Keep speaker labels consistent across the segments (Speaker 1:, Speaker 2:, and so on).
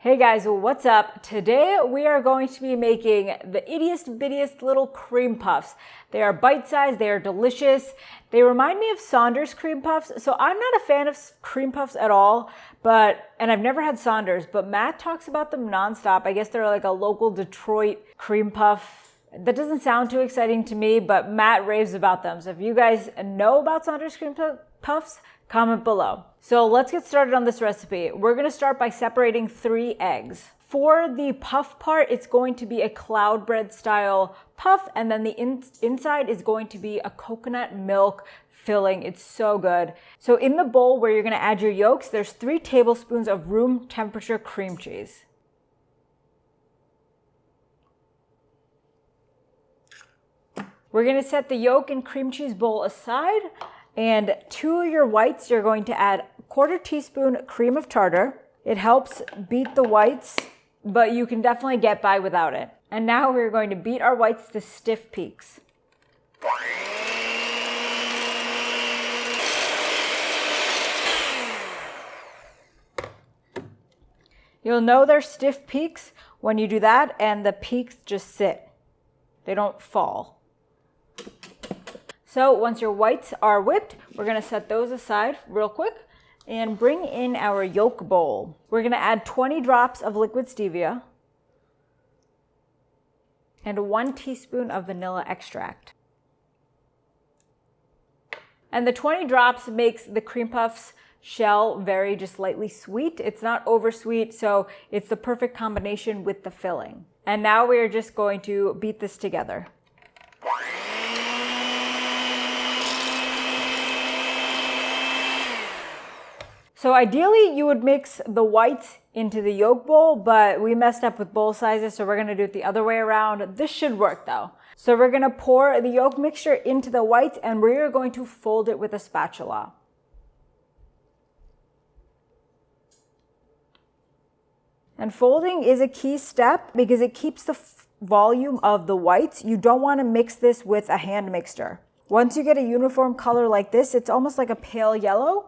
Speaker 1: Hey guys, what's up? Today we are going to be making the ittiest bittiest little cream puffs. They are bite-sized, they are delicious. They remind me of Saunders cream puffs. So I'm not a fan of cream puffs at all, and I've never had Saunders, but Matt talks about them nonstop. I guess they're like a local Detroit cream puff. That doesn't sound too exciting to me, but Matt raves about them. So if you guys know about Saunders cream puffs, comment below. So let's get started on this recipe. We're gonna start by separating 3 eggs. For the puff part, it's going to be a cloud bread style puff, and then the inside is going to be a coconut milk filling. It's so good. So in the bowl where you're gonna add your yolks, there's 3 tablespoons of room temperature cream cheese. We're gonna set the yolk and cream cheese bowl aside, and to your whites, you're going to add 1/4 teaspoon cream of tartar. It helps beat the whites, but you can definitely get by without it. And now we're going to beat our whites to stiff peaks. You'll know they're stiff peaks when you do that, and the peaks just sit. They don't fall. So once your whites are whipped, we're gonna set those aside real quick and bring in our yolk bowl. We're gonna add 20 drops of liquid stevia and 1 teaspoon of vanilla extract. And the 20 drops makes the cream puffs shell very just lightly sweet. It's not over sweet, so it's the perfect combination with the filling. And now we are just going to beat this together. So ideally you would mix the whites into the yolk bowl, but we messed up with bowl sizes, so we're gonna do it the other way around. This should work though. So we're gonna pour the yolk mixture into the whites, and we're going to fold it with a spatula. And folding is a key step because it keeps the volume of the whites. You don't wanna mix this with a hand mixer. Once you get a uniform color like this, it's almost like a pale yellow.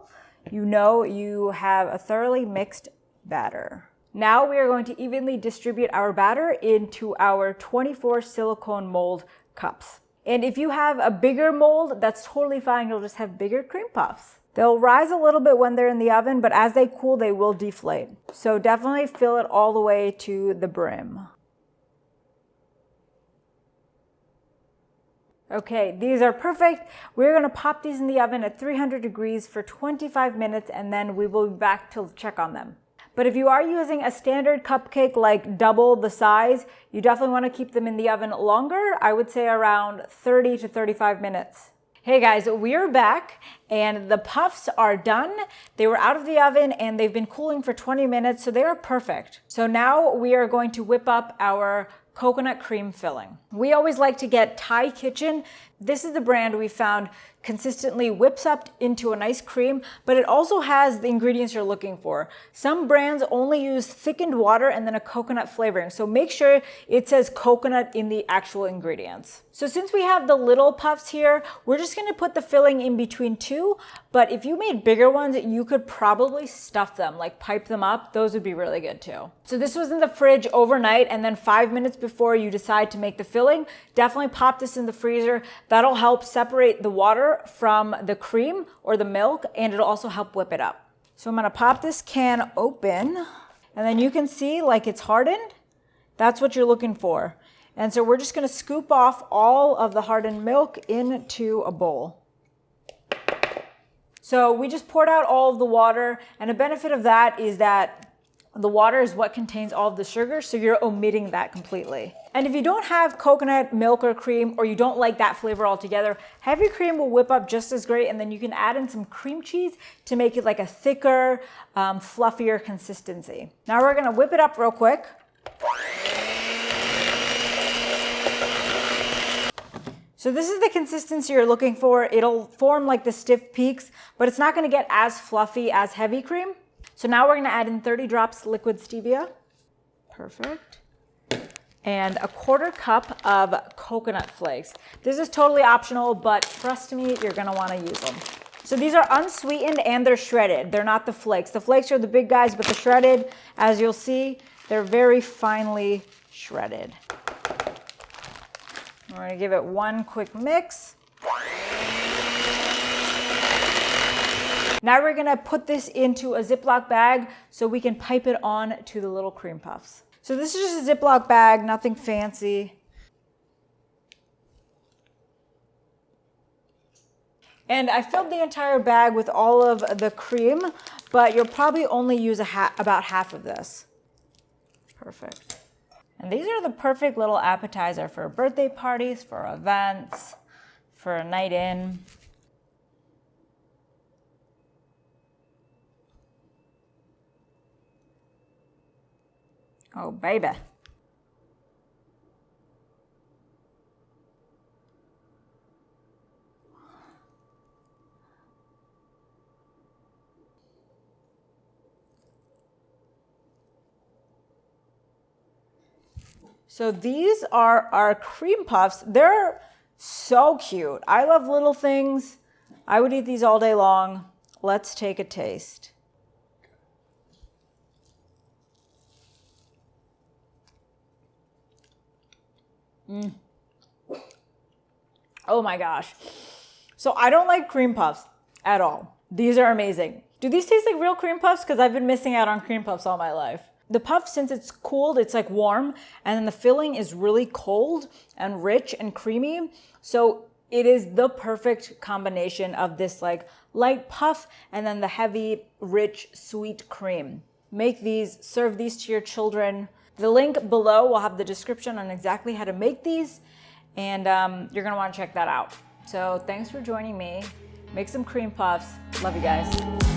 Speaker 1: You know you have a thoroughly mixed batter. Now we are going to evenly distribute our batter into our 24 silicone mold cups. And if you have a bigger mold, that's totally fine. You'll just have bigger cream puffs. They'll rise a little bit when they're in the oven, but as they cool, they will deflate. So definitely fill it all the way to the brim. Okay, these are perfect. We're gonna pop these in the oven at 300 degrees for 25 minutes, and then we will be back to check on them. But if you are using a standard cupcake, like double the size, you definitely wanna keep them in the oven longer. I would say around 30 to 35 minutes. Hey guys, we are back and the puffs are done. They were out of the oven and they've been cooling for 20 minutes, so they are perfect. So now we are going to whip up our coconut cream filling. We always like to get Thai Kitchen. This is the brand we found consistently whips up into a nice cream, but it also has the ingredients you're looking for. Some brands only use thickened water and then a coconut flavoring, so make sure it says coconut in the actual ingredients. So since we have the little puffs here, we're just gonna put the filling in between 2, but if you made bigger ones, you could probably stuff them, like pipe them up. Those would be really good too. So this was in the fridge overnight, and then 5 minutes before you decide to make the filling, definitely pop this in the freezer. That'll help separate the water from the cream or the milk, and it'll also help whip it up. So I'm gonna pop this can open, and then you can see like it's hardened. That's what you're looking for. And so we're just gonna scoop off all of the hardened milk into a bowl. So we just poured out all of the water, and a benefit of that is that the water is what contains all of the sugar, so you're omitting that completely. And if you don't have coconut milk or cream, or you don't like that flavor altogether, heavy cream will whip up just as great, and then you can add in some cream cheese to make it like a thicker, fluffier consistency. Now we're gonna whip it up real quick. So this is the consistency you're looking for. It'll form like the stiff peaks, but it's not gonna get as fluffy as heavy cream. So now we're gonna add in 30 drops liquid stevia. Perfect. And a 1/4 cup of coconut flakes. This is totally optional, but trust me, you're gonna wanna use them. So these are unsweetened and they're shredded. They're not the flakes. The flakes are the big guys, but the shredded, as you'll see, they're very finely shredded. We're gonna give it one quick mix. Now we're gonna put this into a Ziploc bag so we can pipe it on to the little cream puffs. So this is just a Ziploc bag, nothing fancy. And I filled the entire bag with all of the cream, but you'll probably only use about half of this. Perfect. And these are the perfect little appetizer for birthday parties, for events, for a night in. Oh, baby. So these are our cream puffs. They're so cute. I love little things. I would eat these all day long. Let's take a taste. Oh my gosh. So I don't like cream puffs at all. These are amazing. Do these taste like real cream puffs? Because I've been missing out on cream puffs all my life. The puff, since it's cooled, it's like warm, and then the filling is really cold and rich and creamy. So it is the perfect combination of this like light puff and then the heavy, rich, sweet cream. Make these, serve these to your children. The link below will have the description on exactly how to make these, and you're gonna wanna check that out. So thanks for joining me. Make some cream puffs. Love you guys.